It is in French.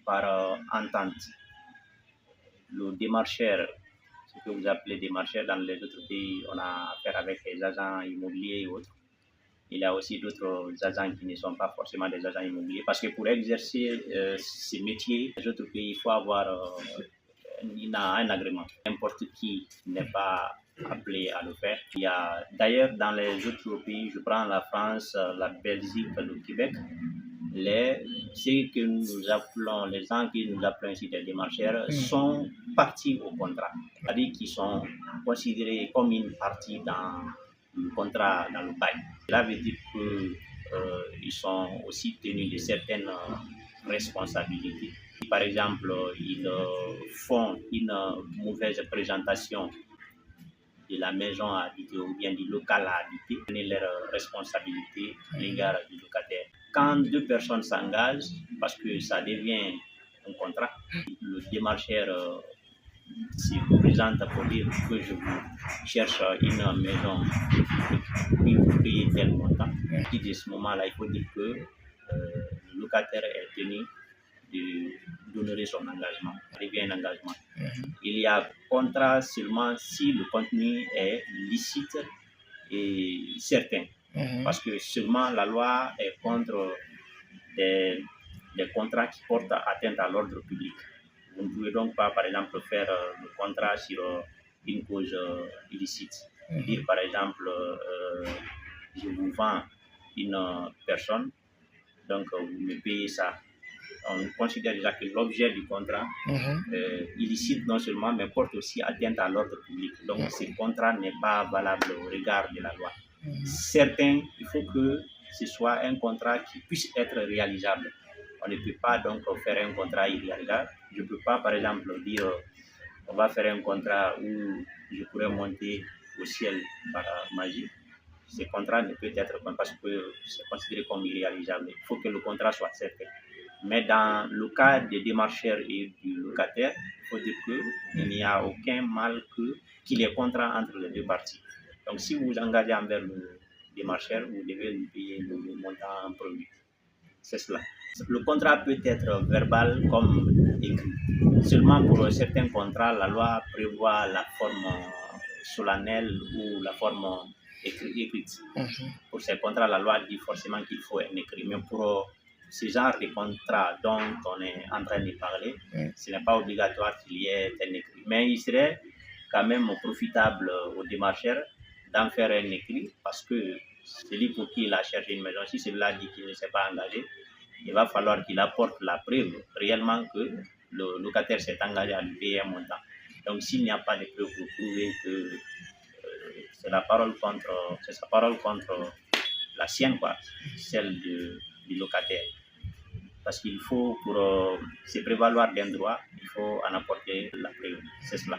par entente. Le démarcheur, ce que vous appelez démarcheur dans les autres pays, on a affaire avec les agents immobiliers et autres. Il y a aussi d'autres agents qui ne sont pas forcément des agents immobiliers. Parce que pour exercer ces métiers, dans les autres pays, il faut avoir un agrément. N'importe qui n'est pas appelé à le faire. Il y a d'ailleurs dans les autres pays, je prends la France, la Belgique, le Québec, ceux que nous appelons, les gens que nous appelons ici des démarcheurs sont partis au contrat. C'est-à-dire qu'ils sont considérés comme une partie dans le contrat, dans le bail. Cela veut dire qu'ils sont aussi tenus de certaines responsabilités. Si par exemple, ils font une mauvaise présentation de la maison à habiter ou bien du local à habiter, prenez leurs responsabilités à l'égard du locataire. Quand deux personnes s'engagent, parce que ça devient un contrat, le démarcheur se présente pour dire que je vous cherche une maison, puis vous payez tel montant. Et de ce moment-là, il faut dire que le locataire est tenu d'honorer son engagement. Ça devient un engagement. Il y a contrat seulement si le contenu est licite et certain. Parce que seulement la loi est contre des contrats qui portent atteinte à l'ordre public. Vous ne pouvez donc pas, par exemple, faire le contrat sur une cause illicite. Dire, par exemple, je vous vends une personne, donc vous me payez ça. On considère déjà que l'objet du contrat illicite non seulement, mais porte aussi atteinte à l'ordre public. Donc ce contrat n'est pas valable au regard de la loi. Certains, il faut que ce soit un contrat qui puisse être réalisable. On ne peut pas donc faire un contrat irréalisable. Je ne peux pas, par exemple, dire on va faire un contrat où je pourrais monter au ciel par magie. Ce contrat ne peut être parce que c'est considéré comme irréalisable. Il faut que le contrat soit certain. Mais dans le cas des démarcheurs et du locataire, il faut dire qu'il n'y a aucun mal qu'il y ait contrat entre les deux parties. Donc si vous vous engagez envers le démarcheur, vous devez lui payer le montant produit. C'est cela. Le contrat peut être verbal comme écrit. Seulement pour certains contrats, la loi prévoit la forme solennelle ou la forme écrite. Pour ces contrats, la loi dit forcément qu'il faut un écrit. Mais pour ce genre de contrat dont on est en train de parler, ce n'est pas obligatoire qu'il y ait un écrit. Mais il serait quand même profitable aux démarcheurs d'en faire un écrit parce que celui pour qui il a cherché une maison, si celui-là dit qu'il ne s'est pas engagé, il va falloir qu'il apporte la preuve réellement que le locataire s'est engagé à lui payer un montant. Donc s'il n'y a pas de preuve pour prouver que c'est sa parole contre la sienne, quoi, celle du locataire. Parce qu'il faut, pour se prévaloir d'un droit, il faut en apporter la preuve. C'est cela.